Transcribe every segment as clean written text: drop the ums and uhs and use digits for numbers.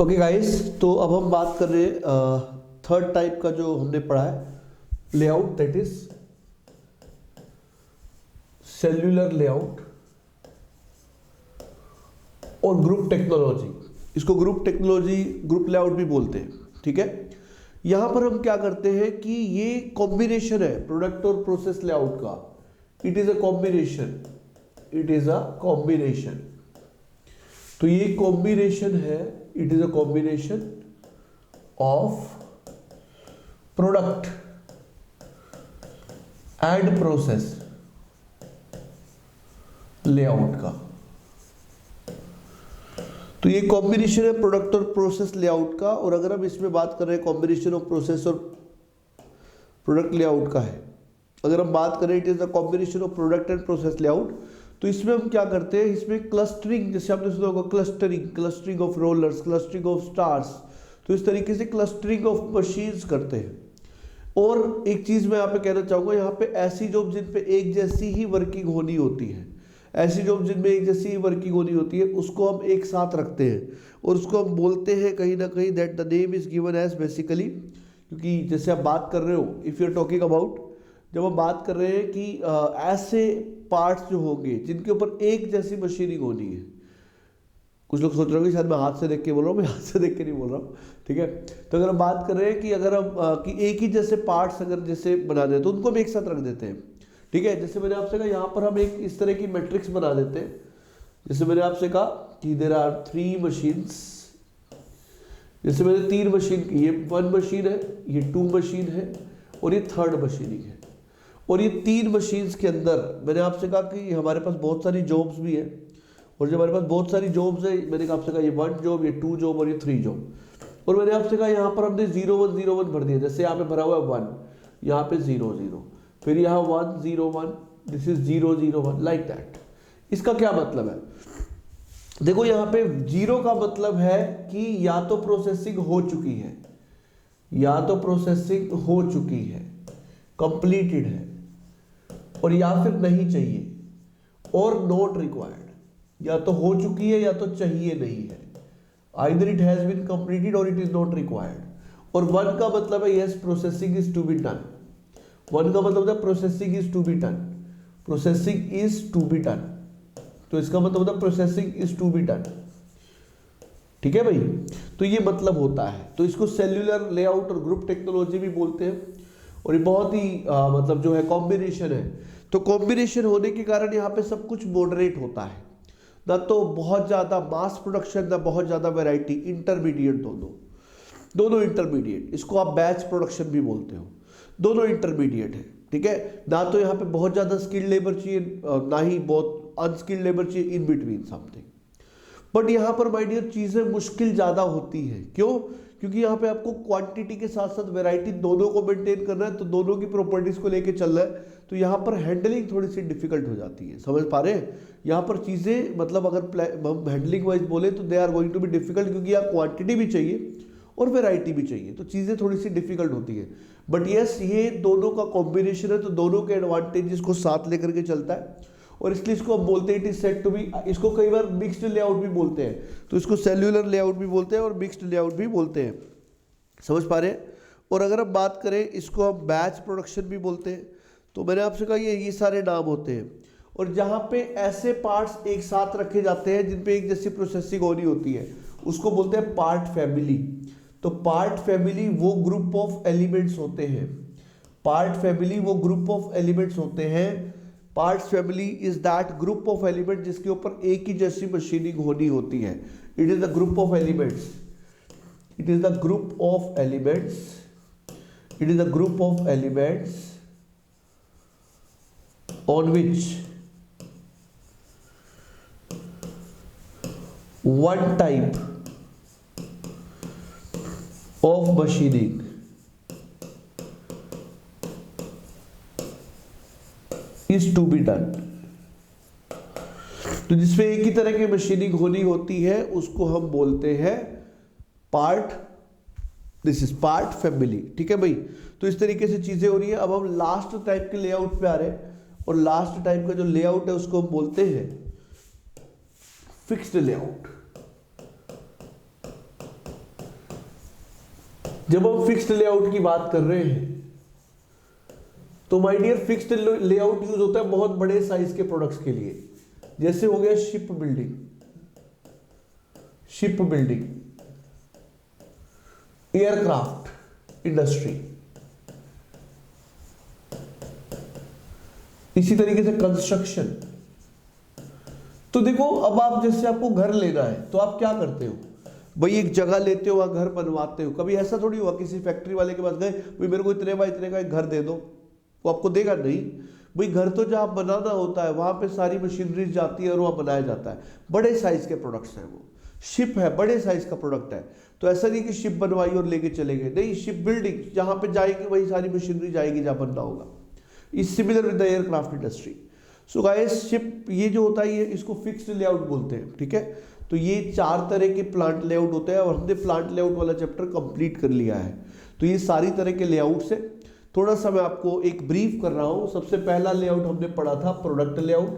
Okay guys, तो अब हम बात कर रहे हैं थर्ड टाइप का जो हमने पढ़ा है layout, that is cellular layout और ग्रुप टेक्नोलॉजी। इसको ग्रुप टेक्नोलॉजी, ग्रुप लेआउट भी बोलते हैं। ठीक है, यहां पर हम क्या करते हैं कि ये कॉम्बिनेशन है प्रोडक्ट और प्रोसेस लेआउट का। It is a combination, it is a combination. तो ये कॉम्बिनेशन है, it is a combination of product and process layout का। तो ये कॉम्बिनेशन है प्रोडक्ट और प्रोसेस लेआउट का। और अगर हम इसमें बात कर रहे हैं कॉम्बिनेशन ऑफ प्रोसेस और प्रोडक्ट लेआउट का है, अगर हम बात करें it is the combination of product and process layout, तो इसमें हम क्या करते हैं, इसमें क्लस्टरिंग, जैसे आपने सुना होगा clustering, clustering of rollers, clustering of stars, तो इस तरीके से क्लस्टरिंग ऑफ मशीन्स करते हैं। और एक चीज मैं यहाँ पे कहना चाहूंगा, यहाँ पे ऐसी जॉब जिन पे एक जैसी ही वर्किंग होनी होती है, ऐसी जॉब जिनमें एक जैसी ही वर्किंग होनी होती है, उसको हम एक साथ रखते हैं और उसको हम बोलते हैं कहीं ना कहीं that the name is given as basically, क्योंकि जैसे आप बात कर रहे हो, if you are talking about, जब हम बात कर रहे हैं कि ऐसे पार्ट्स जो होंगे जिनके ऊपर एक जैसी मशीनिंग होनी है। कुछ लोग सोच रहे होंगे शायद मैं हाथ से देख के बोल रहा हूँ, मैं हाथ से देख के नहीं बोल रहा हूँ। ठीक है, तो अगर हम बात कर रहे हैं कि अगर हम कि एक ही जैसे पार्ट्स अगर जैसे बना दें तो उनको हम एक साथ रख देते हैं। ठीक है, जैसे मैंने आपसे कहा यहाँ पर हम एक इस तरह की मैट्रिक्स बना देते हैं। जैसे मैंने आपसे कहा कि देयर आर 3 मशीन्स, जैसे मैंने 3 मशीन, ये 1 मशीन है, ये 2 मशीन है और ये 3rd मशीनिंग है। और ये 3 मशीन्स के अंदर मैंने आपसे कहा कि हमारे पास बहुत सारी जॉब्स भी है, और जब हमारे पास बहुत सारी जॉब्स है, मैंने आपसे कहा ये 1 जॉब, ये 2 जॉब और ये 3 जॉब। और मैंने आपसे कहा यहाँ पर हमने 0101 भर दिया, जैसे यहाँ पे भरा हुआ है 1, यहाँ पे 00, फिर यहाँ 101, दिस इज 001, लाइक दैट। इसका क्या मतलब है, देखो यहाँ पे 0 का मतलब है कि या तो प्रोसेसिंग हो चुकी है, या तो प्रोसेसिंग हो चुकी है, कंप्लीटेड है, और या फिर नहीं चाहिए, और नॉट रिक्वायर्ड, या तो हो चुकी है या तो चाहिए नहीं है। Either it has been completed और इट इज नॉट रिक्वायर्ड। और 1 का मतलब है yes processing is to be done. 1 का मतलब है processing is to be done, processing is to be done, तो इसका मतलब है processing is to be done. ठीक है भाई, तो ये मतलब होता है। तो इसको सेल्यूलर लेआउट और ग्रुप टेक्नोलॉजी भी बोलते हैं। और ये बहुत ही मतलब जो है कॉम्बिनेशन है। तो कॉम्बिनेशन होने के कारण यहाँ पे सब कुछ मॉडरेट होता है, ना तो बहुत ज्यादा मास प्रोडक्शन, ना बहुत ज्यादा वैरायटी, इंटरमीडिएट, दोनों इंटरमीडिएट। इसको आप बैच प्रोडक्शन भी बोलते हो, दोनों इंटरमीडिएट है। ठीक है, ना तो यहाँ पे बहुत ज्यादा स्किल्ड लेबर चाहिए, ना ही बहुत अनस्किल्ड लेबर चाहिए, इन बिटवीन समथिंग। बट यहाँ पर माय डियर चीजें मुश्किल ज्यादा होती है। क्यों? क्योंकि यहाँ पे आपको क्वांटिटी के साथ साथ वैरायटी दोनों को मेंटेन करना है, तो दोनों की प्रॉपर्टीज को लेके चल रहा है, तो यहाँ पर हैंडलिंग थोड़ी सी डिफिकल्ट हो जाती है। समझ पा रहे हैं? यहाँ पर चीजें मतलब अगर हम हैंडलिंग वाइज बोले तो they are going to be difficult, क्योंकि यहाँ क्वांटिटी भी चाहिए और वैरायटी भी चाहिए, तो चीजें थोड़ी सी डिफिकल्ट होती है। बट यस, ये दोनों का कॉम्बिनेशन है, तो दोनों के एडवांटेजेस को साथ लेकर के चलता है, और इसलिए इसको हम बोलते हैं it is set to be, इसको कई बार मिक्स्ड लेआउट भी बोलते हैं। तो इसको सेल्यूलर लेआउट भी बोलते हैं और मिक्स्ड लेआउट भी बोलते हैं। समझ पा रहे हैं? और अगर हम बात करें, इसको हम बैच प्रोडक्शन भी बोलते हैं। तो मैंने आपसे कहा ये सारे नाम होते हैं। और जहां पे ऐसे पार्ट्स एक साथ रखे जाते हैं जिन पे एक जैसी प्रोसेसिंग होनी होती है, उसको बोलते हैं पार्ट फैमिली। तो पार्ट फैमिली वो ग्रुप ऑफ एलिमेंट्स होते हैं, पार्ट फैमिली वो ग्रुप ऑफ एलिमेंट्स होते हैं। Parts family is that group of element जिसके ऊपर एक ही जैसी मशीनिंग होनी होती है। It is the group of elements, it is the group of elements, it is the group of elements on which one type of machining is to be done। तो जिसमें एक ही तरह की मशीनिंग होनी होती है उसको हम बोलते हैं part, this is part family. ठीक है भाई, तो इस तरीके से चीजें हो रही है। अब हम लास्ट टाइप के लेआउट पे आ रहे हैं, और लास्ट टाइप का जो लेआउट है उसको हम बोलते हैं फिक्स्ड लेआउट। जब हम फिक्स्ड लेआउट की बात कर रहे हैं तो my dear fixed layout use होता है बहुत बड़े साइज के प्रोडक्ट्स के लिए, जैसे हो गया शिप बिल्डिंग, एयरक्राफ्ट इंडस्ट्री, इसी तरीके से कंस्ट्रक्शन। तो देखो अब आप जैसे आपको घर लेना है तो आप क्या करते हो भाई, एक जगह लेते हो, वहां घर बनवाते हो। कभी ऐसा थोड़ी हुआ किसी फैक्ट्री वाले के पास गए, भाई मेरे को इतने बाय इतने का एक घर दे दो, वो आपको देगा नहीं। भाई घर तो जहाँ बनाना होता है वहां पे सारी मशीनरी जाती है और वहाँ बनाया जाता है। बड़े साइज के प्रोडक्ट्स हैं, वो शिप है, बड़े साइज का प्रोडक्ट है। तो ऐसा नहीं कि शिप बनवाई और लेके चले गए, नहीं, शिप बिल्डिंग जहाँ पे जाएगी वही सारी मशीनरी जाएगी जहाँ बनना होगा। Is similar with the aircraft industry. So guys ship ये जो होता है ये इसको फिक्स्ड लेआउट बोलते हैं, ठीक है। तो ये 4 तरह के प्लांट लेआउट होते हैं और हमने प्लांट लेआउट वाला चैप्टर कंप्लीट कर लिया है। तो ये सारी तरह के लेआउट से थोड़ा सा मैं आपको एक ब्रीफ कर रहा हूँ। सबसे पहला लेआउट हमने पढ़ा था प्रोडक्ट लेआउट।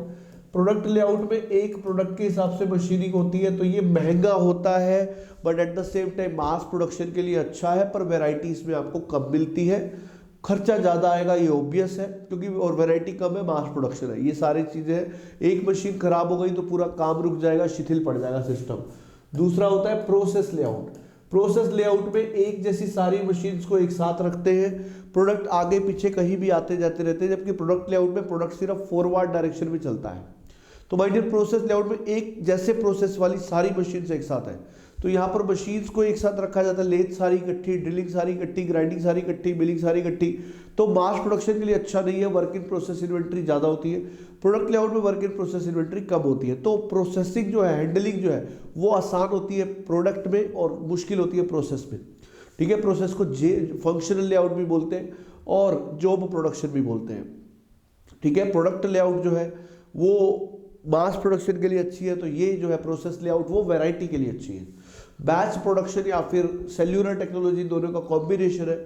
प्रोडक्ट लेआउट में एक प्रोडक्ट के हिसाब से मशीनिंग होती है, तो ये महंगा होता है but at the same time mass production के लिए अच्छा है, पर वेराइटी इसमें आपको कम मिलती है, खर्चा ज़्यादा आएगा, ये ऑब्वियस है, क्योंकि और वैरायटी कम है, मास प्रोडक्शन है, ये सारी चीज़ें हैं। एक मशीन खराब हो गई तो पूरा काम रुक जाएगा, शिथिल पड़ जाएगा सिस्टम। दूसरा होता है प्रोसेस लेआउट। प्रोसेस लेआउट में एक जैसी सारी मशीन्स को एक साथ रखते हैं, प्रोडक्ट आगे पीछे कहीं भी आते जाते रहते हैं, जबकि प्रोडक्ट लेआउट में प्रोडक्ट सिर्फ फॉरवर्ड डायरेक्शन में चलता है। तो माय डियर प्रोसेस लेआउट में एक जैसे प्रोसेस वाली सारी मशीन्स एक साथ है, तो यहाँ पर मशीन्स को एक साथ रखा जाता है, लेथ सारी इकट्ठी, ड्रिलिंग सारी इकट्ठी, ग्राइंडिंग सारी इकट्ठी, मिलिंग सारी इकट्ठी। तो मास प्रोडक्शन के लिए अच्छा नहीं है, वर्क इन प्रोसेस इन्वेंट्री ज़्यादा होती है। प्रोडक्ट लेआउट में वर्क इन प्रोसेस इन्वेंट्री कम होती है। तो प्रोसेसिंग जो है, हैंडलिंग जो है वो आसान होती है प्रोडक्ट में और मुश्किल होती है प्रोसेस में, ठीक है। प्रोसेस को फंक्शनल लेआउट भी बोलते हैं और जॉब प्रोडक्शन भी बोलते हैं, ठीक है। प्रोडक्ट लेआउट जो है वो मास प्रोडक्शन के लिए अच्छी है, तो ये जो है प्रोसेस लेआउट वो वैरायटी के लिए अच्छी है। बैच प्रोडक्शन या फिर सेल्यूलर टेक्नोलॉजी दोनों का कॉम्बिनेशन है,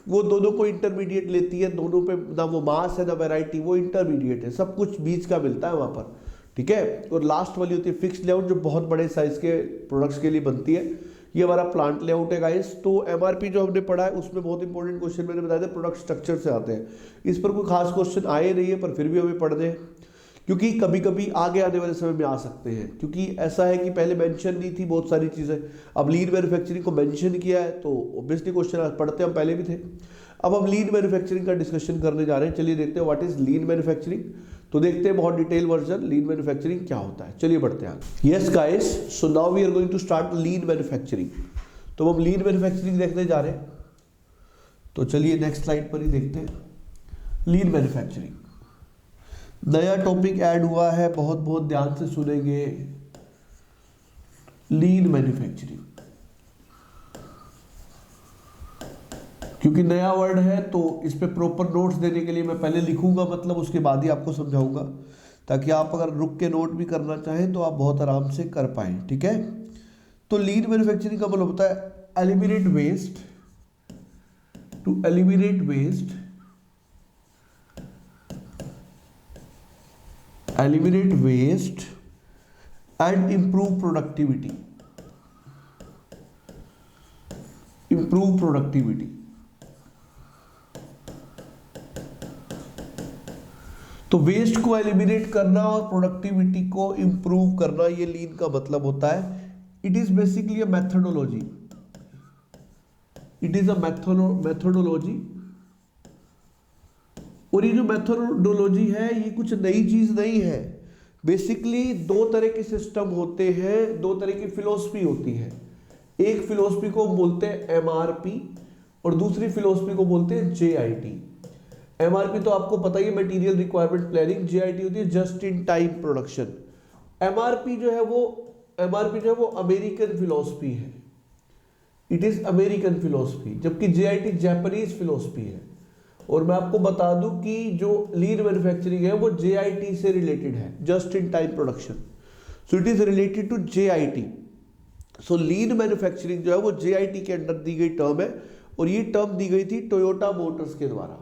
वो दोनों को इंटरमीडिएट लेती है, दोनों पे ना वो मास है ना वैरायटी, वो इंटरमीडिएट है, सब कुछ बीच का मिलता है वहाँ पर, ठीक है। और लास्ट वाली होती है फिक्स्ड लेआउट, जो बहुत बड़े साइज के प्रोडक्ट्स के लिए बनती है। ये हमारा प्लांट लेआउट है गाइस। तो एमआरपी जो हमने पढ़ा है उसमें बहुत इंपॉर्टेंट क्वेश्चन मैंने बताया था प्रोडक्ट स्ट्रक्चर से आते हैं। इस पर कोई खास क्वेश्चन आए नहीं है, पर फिर भी हमें पढ़ने हैं, क्योंकि कभी कभी आगे आने वाले समय में आ सकते हैं। क्योंकि ऐसा है कि पहले मेंशन नहीं थी बहुत सारी चीज़ें, अब लीन मैन्युफैक्चरिंग को मेंशन किया है, तो ऑब्वियसली क्वेश्चन पढ़ते हम पहले भी थे। अब हम लीन मैन्युफैक्चरिंग का डिस्कशन करने जा रहे हैं। चलिए देखते हैं व्हाट इज लीन मैन्युफैक्चरिंग। तो देखते हैं बहुत डिटेल वर्जन लीन मैन्युफैक्चरिंग क्या होता है। चलिए बढ़ते हैं आगे। Yes guys, so now we are going to start lean manufacturing. तो हम लीन मैन्युफैक्चरिंग देखने जा रहे हैं, तो चलिए नेक्स्ट स्लाइड पर ही देखते हैं। लीन मैन्युफैक्चरिंग नया टॉपिक ऐड हुआ है, बहुत बहुत ध्यान से सुनेंगे। लीन मैन्युफैक्चरिंग, क्योंकि नया वर्ड है तो इस पे प्रॉपर नोट्स देने के लिए मैं पहले लिखूंगा, मतलब उसके बाद ही आपको समझाऊंगा, ताकि आप अगर रुक के नोट भी करना चाहें तो आप बहुत आराम से कर पाएं, ठीक है। तो लीन मैन्युफैक्चरिंग का मतलब होता है eliminate waste, to eliminate waste, eliminate waste and improve productivity, improve productivity। तो वेस्ट को एलिमिनेट करना और प्रोडक्टिविटी को इंप्रूव करना, ये लीन का मतलब होता है। It is basically a methodology, it is a methodology. और ये जो मेथोडोलॉजी है ये कुछ नई चीज नहीं है। बेसिकली 2 तरह के सिस्टम होते हैं, 2 तरह की फिलोसफी होती है। एक फिलोसफी को बोलते हैं एमआरपी और दूसरी फिलोसफी को बोलते हैं जेआईटी। एमआरपी तो आपको पता ही है, मटेरियल रिक्वायरमेंट प्लानिंग। जेआईटी होती है just in time production. MRP जो है वो अमेरिकन फिलोसफी है, इट इज अमेरिकन फिलोसफी, जबकि जेआईटी जापानीज फिलोसफी है। और मैं आपको बता दूं कि जो लीन मैन्युफैक्चरिंग है वो जेआईटी से रिलेटेड है, just in time production. So it is related to JIT. So lean manufacturing जो है वो जेआईटी के अंडर दी गई टर्म है, और ये टर्म दी गई थी टोयोटा मोटर्स के द्वारा।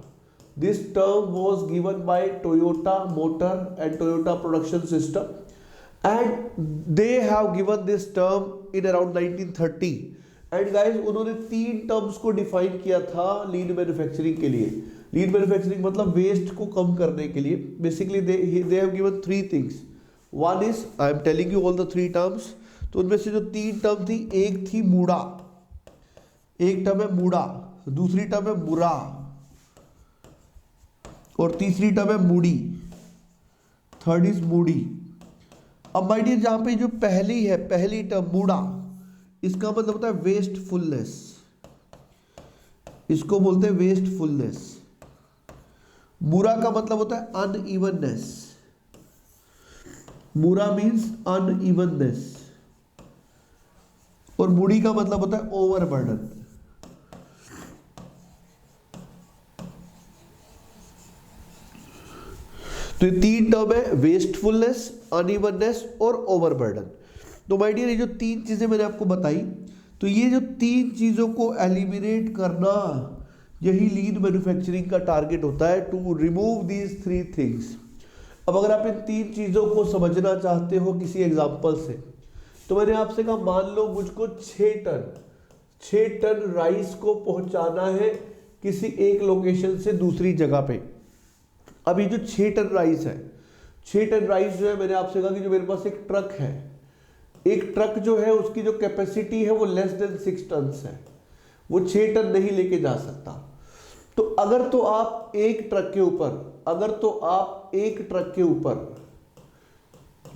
This term was given by Toyota motor and Toyota production system, and they have given this term in around 1930 and guys उन्होंने 3 टर्म्स को डिफाइन किया था लीन मैन्युफैक्चरिंग के लिए। लीन मैन्युफैक्चरिंग मतलब वेस्ट को कम करने के लिए। Basically they have given 3 things. One is, I am telling you all the 3 terms. तो उनमें से जो 3 टर्म थी, एक थी मूडा, एक टर्म है मूडा, दूसरी टर्म है मुरा और तीसरी टर्म है मूडी, थर्ड इज मूडी। अब माय डियर जहां पे जो पहली है, पहली टर्म मूडा, इसका मतलब होता है वेस्टफुलनेस, इसको बोलते हैं वेस्टफुलनेस। मुरा का मतलब होता है अनइवननेस, मुरा मीन्स अनइवननेस। और मूडी का मतलब होता है ओवरबर्डन। तो ये 3 टर्म है, वेस्टफुलनेस, अनइवननेस और ओवरबर्डन। तो माय डियर ये जो 3 चीजें मैंने आपको बताई, तो ये जो 3 चीजों को एलिमिनेट करना, यही लीन मैन्युफैक्चरिंग का टारगेट होता है, टू रिमूव दीज 3 थिंग्स। अब अगर आप इन 3 चीजों को समझना चाहते हो किसी एग्जांपल से, तो मैंने आपसे कहा मान लो मुझको 6 टन राइस को पहुंचाना है किसी एक लोकेशन से दूसरी जगह पे। अभी जो 6 टन राइस है, 6 टन राइस जो है, मैंने आपसे कहा कि जो मेरे पास एक ट्रक है, एक ट्रक जो है उसकी जो कैपेसिटी है वो लेस देन 6 टन है, वो 6 टन नहीं लेके जा सकता। तो अगर तो आप एक ट्रक के ऊपर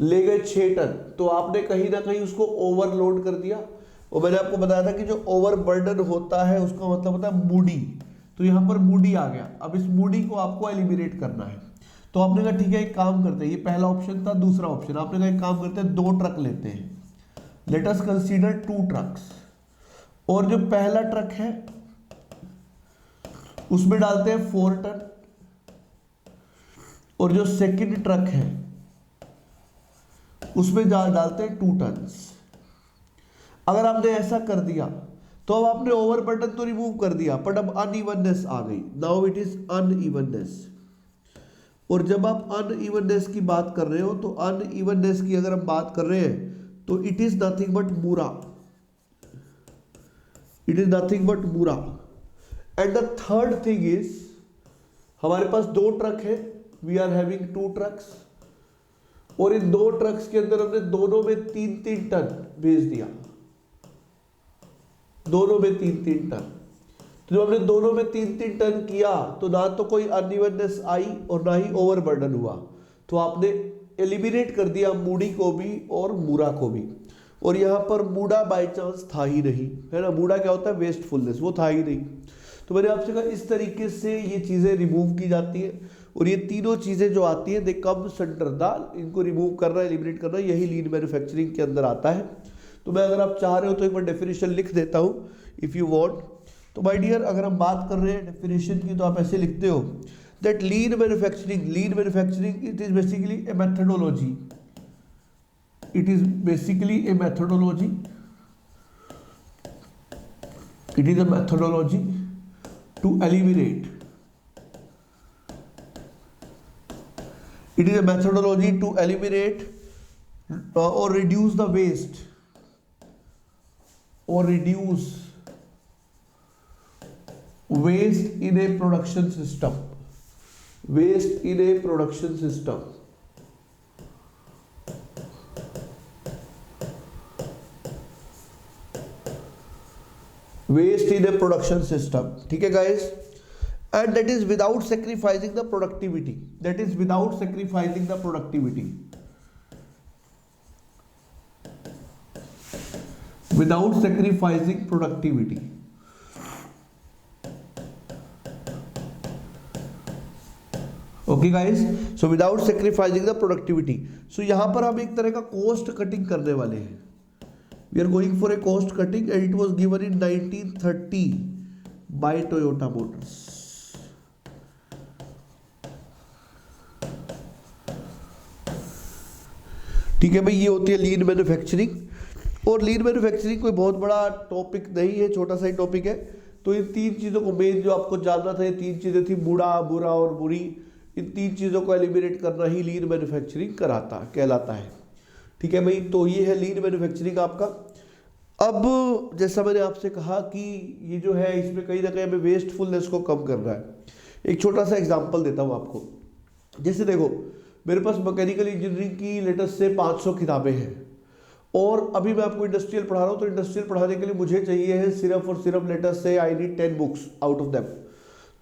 ले गए 6 टन, तो आपने कहीं ना कहीं उसको ओवरलोड कर दिया। और मैंने आपको बताया था कि जो ओवरबर्डन होता है उसका मतलब होता है मूडी। तो यहां पर मूडी आ गया। अब इस मूडी को आपको एलिमिनेट करना है। तो आपने कहा ठीक है एक काम करते हैं, ये पहला ऑप्शन था। दूसरा ऑप्शन आपने कहा एक काम करते हैं, 2 ट्रक लेते हैं, लेट अस कंसीडर 2 ट्रक्स। और जो पहला ट्रक है उसमें डालते हैं 4 टन, और जो सेकंड ट्रक है उसमें डालते हैं 2 टन। अगर आपने ऐसा कर दिया तो अब आपने ओवरबर्डन तो रिमूव कर दिया, बट अब अनइवननेस आ गई। Now it is unevenness. और जब आप अनइवननेस की बात कर रहे हो, तो अनइवननेस की अगर हम बात कर रहे हैं तो it is nothing but mura, it is nothing but mura. And the third thing is, हमारे पास 2 ट्रक है, वी आर हैविंग 2 ट्रक्स, और इन 2 ट्रक्स के अंदर हमने दोनों में 3-3 टन भेज दिया, दोनों में 3-3 टन। तो जब हमने दोनों में 3-3 टन किया तो ना तो कोई अनइवननेस आई और ना ही ओवरबर्डन हुआ। तो आपने एलिमिनेट कर दिया मूडी को भी और मूरा को भी। और यहाँ पर मूडा बाय चांस था ही नहीं, है ना। मूडा क्या होता है, वेस्टफुलनेस, वो था ही नहीं। तो मैंने आपसे कहा इस तरीके से ये चीज़ें रिमूव की जाती है। और ये तीनों चीज़ें जो आती हैं, दे कम्स अंडर द, इनको रिमूव करना, एलिमिनेट करना, यही लीन मैन्युफैक्चरिंग के अंदर आता है। तो मैं अगर आप चाह रहे हो तो एक बार डेफिनेशन लिख देता हूँ, इफ़ यू वांट। तो माय डियर अगर हम बात कर रहे हैं डेफिनेशन की, तो आप ऐसे लिखते हो that lean manufacturing it is basically a methodology, it is basically a methodology, it is a methodology to eliminate, it is a methodology to eliminate or reduce the waste, or reduce waste in a production system, waste in a production system। waste in a production system, ठीक है guys। and that is without sacrificing the productivity, that is without sacrificing the productivity, without sacrificing productivity। Okay guys, so without sacrificing the productivity. So यहां पर हम एक तरह का cost cutting करने वाले हैं। We are going for a cost cutting and it was given in 1930 by Toyota Motors. ठीक है भाई, ये होती है लीन मैन्युफैक्चरिंग। और लीन मैन्युफैक्चरिंग कोई बहुत बड़ा टॉपिक नहीं है, छोटा सा ही टॉपिक है। तो इन 3 चीज़ों को मेन जो आपको जानना था, ये 3 चीज़ें थी, बूढ़ा, बुरा और बुरी। इन 3 चीज़ों को एलिमिनेट करना ही लीन मैन्युफैक्चरिंग कहलाता है। ठीक है भाई, तो ये है लीन मैन्युफैक्चरिंग आपका। अब जैसा मैंने आपसे कहा कि ये जो है इसमें कहीं ना कहीं हमें वेस्टफुलनेस को कम करना है। एक छोटा सा एग्जांपल देता हूँ आपको। जैसे देखो, मेरे पास मैकेनिकल इंजीनियरिंग की लेटेस्ट से 500 किताबें हैं और अभी मैं आपको इंडस्ट्रियल पढ़ा रहा हूँ, तो इंडस्ट्रियल पढ़ाने के लिए मुझे चाहिए है सिर्फ और सिर्फ लेटेस्ट से I need 10 books out of them.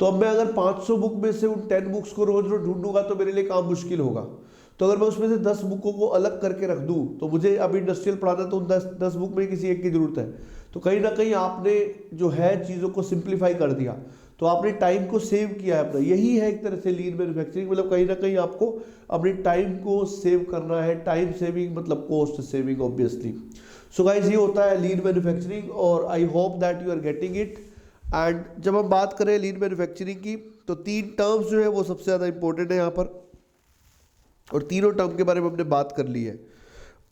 तो अब मैं अगर 500 बुक में से उन 10 बुक्स को रोज रोज ढूंढूंगा तो मेरे लिए काम मुश्किल होगा। तो अगर मैं उसमें से 10 बुकों को अलग करके रख दूं तो मुझे अब इंडस्ट्रियल पढ़ाना तो उन 10 बुक में किसी एक की जरूरत है। तो कहीं ना कहीं आपने जो है चीज़ों को सिंप्लीफाई कर दिया, तो आपने टाइम को सेव किया है अपना। यही है एक तरह से लीन मैन्युफैक्चरिंग, मतलब कहीं ना कहीं आपको अपने टाइम को सेव करना है। टाइम सेविंग मतलब cost saving obviously. So guys, ये होता है लीन मैन्युफैक्चरिंग और I hope that you are getting it. And जब हम बात करें लीन मैन्युफैक्चरिंग की तो 3 टर्म्स जो है वो सबसे ज़्यादा इंपॉर्टेंट है यहाँ पर, और तीनों टर्म के बारे में हमने बात कर ली है।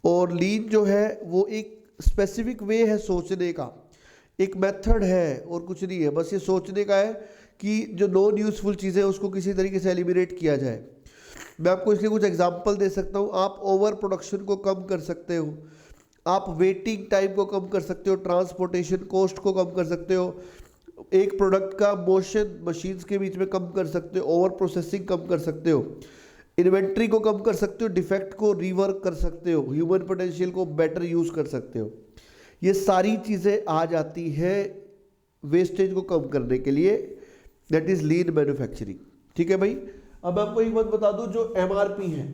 और लीन जो है वो एक स्पेसिफिक वे है सोचने का, एक मेथड है और कुछ नहीं है। बस ये सोचने का है कि जो नॉन यूजफुल चीज़ें उसको किसी तरीके से एलिमिनेट किया जाए। मैं आपको इसके कुछ एग्जांपल दे सकता हूँ। आप ओवर प्रोडक्शन को कम कर सकते हो, आप वेटिंग टाइम को कम कर सकते हो, ट्रांसपोर्टेशन कॉस्ट को कम कर सकते हो, एक प्रोडक्ट का मोशन मशीन्स के बीच में कम कर सकते हो, ओवर प्रोसेसिंग कम कर सकते हो, इन्वेंट्री को कम कर सकते हो, डिफेक्ट को रिवर्क कर सकते हो, ह्यूमन पोटेंशियल को बेटर यूज कर सकते हो। ये सारी चीज़ें आ जाती है वेस्टेज को कम करने के लिए, दैट इज लीन मैन्युफैक्चरिंग। ठीक है भाई। अब आपको एक बात बता दूं, जो एमआरपी है,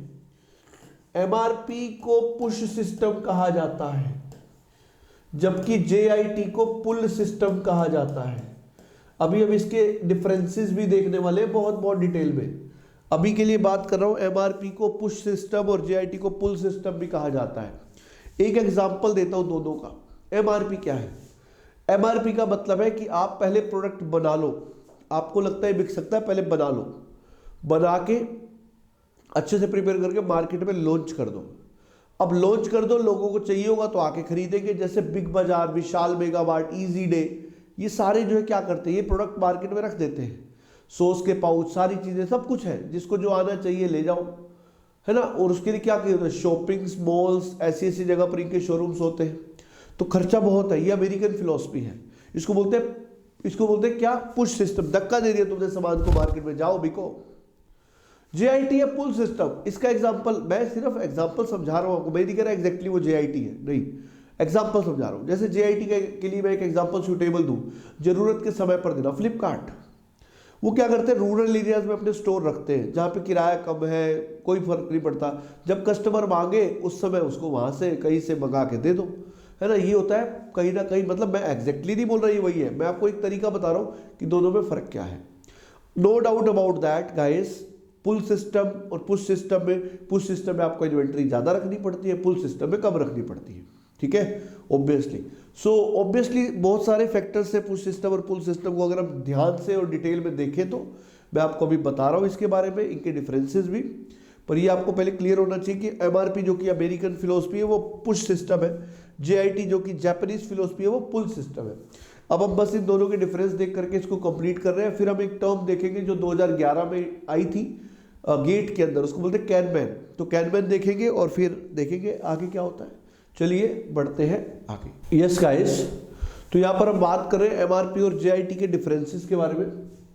एमआरपी को पुश सिस्टम कहा जाता है, जबकि जेआईटी को पुल सिस्टम कहा जाता है। अभी हम इसके डिफरेंसेस भी देखने वाले हैं बहुत बहुत डिटेल में। अभी के लिए बात कर रहा हूं, एमआरपी को पुश सिस्टम और जेआईटी को पुल सिस्टम भी कहा जाता है। एक एग्जांपल देता हूं दोनों का। एमआरपी क्या है? एमआरपी का मतलब है कि आप पहले प्रोडक्ट बना लो, आपको लगता है बिक सकता है, पहले बना लो, बना के अच्छे से प्रिपेयर करके मार्केट में लॉन्च कर दो। अब लॉन्च कर दो, लोगों को चाहिए होगा तो आके खरीदेंगे। जैसे बिग बाजार, विशाल मेगामार्ट, इजी डे, ये सारे जो है क्या करते हैं, ये प्रोडक्ट मार्केट में रख देते हैं। सॉस के पाउच, सारी चीजें, सब कुछ है, जिसको जो आना चाहिए ले जाओ, है ना। और उसके लिए क्या किया होता है, शॉपिंग्स मॉल्स, ऐसी ऐसी जगह पर इनके शोरूम्स होते हैं, तो खर्चा बहुत है। ये अमेरिकन फिलॉसफी है। इसको बोलते हैं क्या, पुश सिस्टम। धक्का दे दिया तुमने सामान को मार्केट में, जाओ बिको। जेआईटी है पुल सिस्टम। इसका एग्जांपल, मैं सिर्फ एग्जांपल समझा रहा हूं आपको, मैं नहीं कह रहा एग्जैक्टली वो जेआईटी है, नहीं, एग्जांपल समझा रहा हूं। जैसे जेआईटी के लिए मैं एक एग्जांपल सूटेबल दूं, जरूरत के समय पर देना। फ्लिपकार्ट, वो क्या करते हैं, रूरल एरियाज में अपने स्टोर रखते हैं जहाँ पे किराया कम है, कोई फर्क नहीं पड़ता। जब कस्टमर मांगे उस समय उसको वहाँ से कहीं से मंगा के दे दो, है ना। ये होता है कहीं ना कहीं, मतलब मैं एग्जैक्टली नहीं बोल रहा, ये वही है, मैं आपको एक तरीका बता रहा हूँ कि दोनों में फर्क क्या है। No doubt about that guys, pull system और पुश सिस्टम में आपको इन्वेंट्री ज़्यादा रखनी पड़ती है, पुल सिस्टम में कम रखनी पड़ती है। ठीक है, ऑब्वियसली। सो ऑब्वियसली बहुत सारे फैक्टर्स है पुश सिस्टम और पुल सिस्टम को, अगर हम ध्यान से और डिटेल में देखें तो मैं आपको अभी बता रहा हूँ इसके बारे में, इनके डिफरेंसेस भी। पर ये आपको पहले क्लियर होना चाहिए कि एमआरपी जो कि अमेरिकन फिलोसफी है वो पुश सिस्टम है, जेआईटी जो कि जापानीज फिलोसफी है वो पुल सिस्टम है। अब हम बस इन दोनों के डिफरेंस देख करके इसको कंप्लीट कर रहे हैं। फिर हम एक टर्म देखेंगे जो 2011 में आई थी गेट के अंदर, उसको बोलते हैं कैनमैन। तो कैनमैन देखेंगे और फिर देखेंगे आगे क्या होता है। चलिए बढ़ते हैं आगे। यस गाइस, तो यहाँ पर हम बात कर रहे हैं एमआरपी और जेआईटी के डिफरेंसेस के बारे में।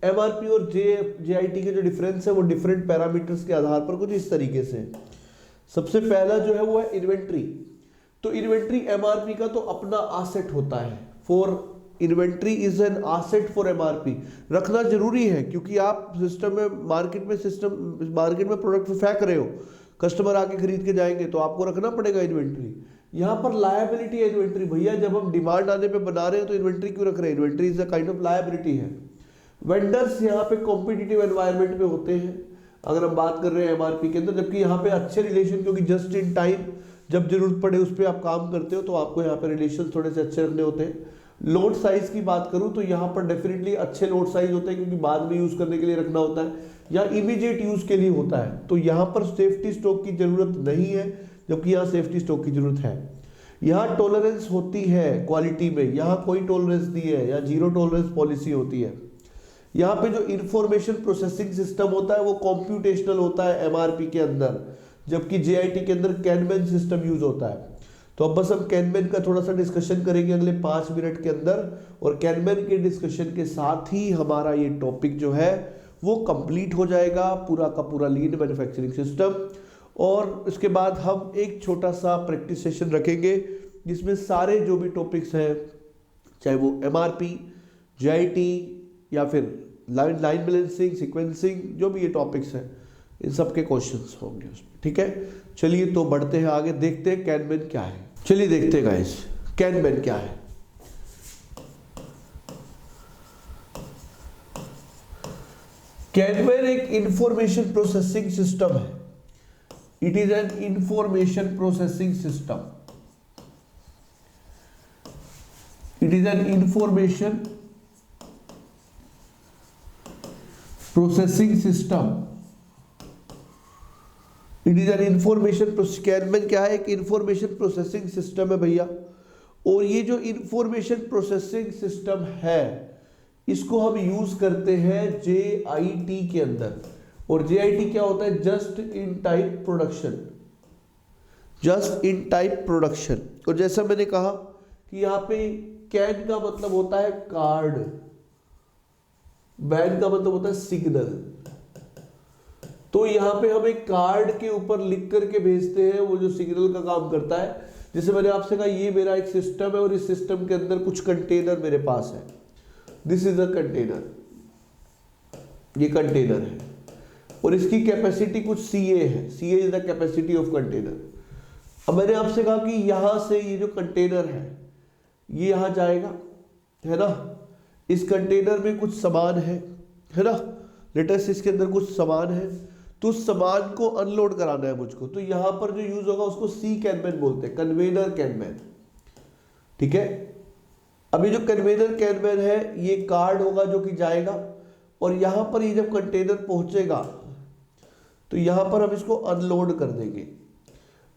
एमआरपी और जेआईटी के जो डिफरेंस है वो डिफरेंट पैरामीटर्स के आधार पर कुछ इस तरीके से है। सबसे पहला जो है वो है इन्वेंट्री। तो इन्वेंट्री एमआरपी का तो अपना आसेट होता है। For inventory is an asset for MRP. रखना जरूरी है क्योंकि आप सिस्टम में मार्केट में प्रोडक्ट फेंक रहे हो, कस्टमर आके खरीद के जाएंगे तो आपको रखना पड़ेगा इन्वेंट्री। यहाँ पर लायबिलिटी है इन्वेंट्री। भैया जब हम डिमांड आने पे बना रहे हैं तो इन्वेंट्री क्यों रख रहे हैं? Inventory is a kind of liability है। वेंडर्स यहाँ पे कॉम्पिटिटिव एनवायरनमेंट में होते हैं अगर हम बात कर रहे हैं एमआरपी के अंदर, जबकि यहाँ पे अच्छे रिलेशन, क्योंकि जस्ट इन टाइम जब जरूरत पड़े उस पर आप काम करते हो तो आपको यहाँ पे रिलेशन थोड़े से अच्छे रखने होते हैं। लोड साइज की बात करूँ तो यहाँ पर डेफिनेटली अच्छे लोड साइज होते हैं क्योंकि बाद में यूज करने के लिए रखना होता है या इमीडिएट यूज के लिए होता है। तो यहाँ पर सेफ्टी स्टॉक की जरूरत नहीं है, जबकि यहाँ सेफ्टी स्टॉक की जरूरत है। यहाँ टॉलरेंस होती है क्वालिटी में, यहाँ कोई टॉलरेंस नहीं है, यहाँ जीरो टॉलरेंस पॉलिसी होती है। यहाँ पे जो इंफॉर्मेशन प्रोसेसिंग सिस्टम होता है वो कॉम्प्यूटेशनल होता है एमआरपी के अंदर, जबकि जेआईटी के अंदर कैनमैन सिस्टम यूज होता है। तो अब बस हम कैनमैन का थोड़ा सा डिस्कशन करेंगे अगले 5 मिनट के अंदर, और कैनमैन के डिस्कशन के साथ ही हमारा ये टॉपिक जो है वो कंप्लीट हो जाएगा, पूरा का पूरा लीन मैन्युफैक्चरिंग सिस्टम। और इसके बाद हम एक छोटा सा प्रैक्टिस सेशन रखेंगे जिसमें सारे जो भी टॉपिक्स हैं, चाहे वो MRP, JIT या फिर लाइन बैलेंसिंग, सीक्वेंसिंग, जो भी ये टॉपिक्स हैं, इन सब के क्वेश्चंस होंगे उसमें। ठीक है, चलिए तो बढ़ते हैं आगे, देखते हैं कैनमैन क्या है। चलिए देखते हैं गाइस कैनमैन क्या है। कैनमैन एक इंफॉर्मेशन प्रोसेसिंग सिस्टम है। It is an information processing system. It is an information processing system. It is an information, kanban क्या है? एक इंफॉर्मेशन प्रोसेसिंग सिस्टम है भैया। और ये जो इंफॉर्मेशन प्रोसेसिंग सिस्टम है इसको हम यूज करते हैं JIT के अंदर। और JIT क्या होता है? Just in time production. Just in time production. और जैसा मैंने कहा कि यहाँ पे कैन का मतलब होता है कार्ड, मैन का मतलब होता है सिग्नल। तो यहाँ पे हम एक कार्ड के ऊपर लिख करके भेजते हैं, वो जो सिग्नल का काम करता है। जैसे मैंने आपसे कहा ये मेरा एक सिस्टम है और इस सिस्टम के अंदर कुछ कंटेनर मेरे पास है। दिस इज अ कंटेनर, ये कंटेनर है और इसकी कैपेसिटी कुछ CA है। CA is the capacity of container. अब मैंने आपसे कहा कि यहां से ये जो कंटेनर है ये यहां जाएगा, है ना। इस कंटेनर में कुछ सामान है ना, लेटेस्ट इसके अंदर कुछ सामान है, तो उस सामान को अनलोड कराना है मुझको। तो यहां पर जो यूज होगा उसको C कैनमैन बोलते हैं, कन्वेयर कैनमैन। ठीक है, अभी जो कन्वेयर कैनमैन है ये कार्ड होगा जो कि जाएगा, और यहां पर ये जब कंटेनर पहुंचेगा तो यहां पर हम इसको अनलोड कर देंगे।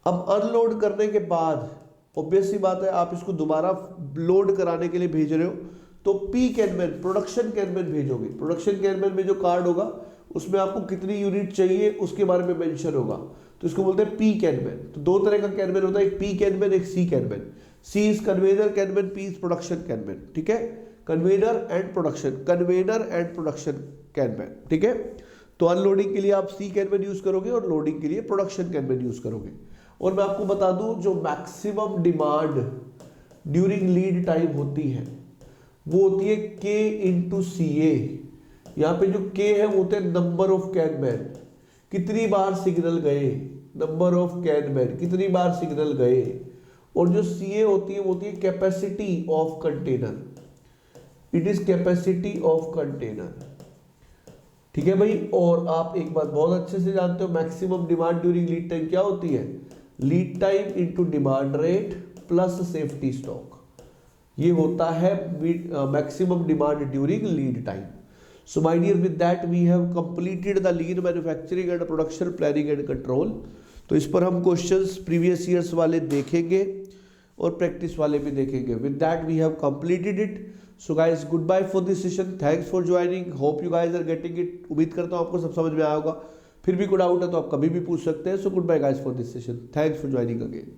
अब अनलोड करने के बाद ऑब्वियस सी बात है आप इसको दोबारा लोड कराने के लिए भेज रहे हो, तो P कैनमैन, प्रोडक्शन कैनमैन भेजोगे। प्रोडक्शन कैनमैन में जो कार्ड होगा उसमें आपको कितनी यूनिट चाहिए उसके बारे में मेंशन होगा, तो इसको बोलते हैं P कैनमैन। तो दो तरह का कैनमैन होता है, एक P कैनमैन, एक C kanban. C is conveyor kanban, P is production kanban. ठीक है, conveyor and production, conveyor and production kanban. ठीक है, तो अनलोडिंग के लिए आप C कैनमैन यूज करोगे और लोडिंग के लिए प्रोडक्शन कैनमैन यूज करोगे। और मैं आपको बता दूं जो maximum demand during lead time होती है वो होती है K इंटू CA। यहाँ पे जो K है वो होते हैं नंबर ऑफ कैनमैन, कितनी बार सिग्नल गए, नंबर ऑफ कैनमैन कितनी बार सिग्नल गए। और जो CA होती है वो होती है capacity of container. It is capacity of container. ठीक है भाई, और आप एक बात बहुत अच्छे से जानते हो, maximum demand during lead time क्या होती है? Lead time into demand rate plus safety stock. ये होता है maximum demand during lead time. So my dear, with that we have completed the lean manufacturing and production planning and control. तो इस पर हम क्वेश्चंस प्रीवियस ईयर्स वाले देखेंगे और प्रैक्टिस वाले भी देखेंगे। With that we have completed it. So guys, good bye for this session, thanks for joining, hope you guys are getting it. उम्मीद करता हूँ आपको सब समझ में आया होगा। फिर भी कोई डाउट है तो आप कभी भी पूछ सकते हैं। So good bye guys for this session, thanks for joining again.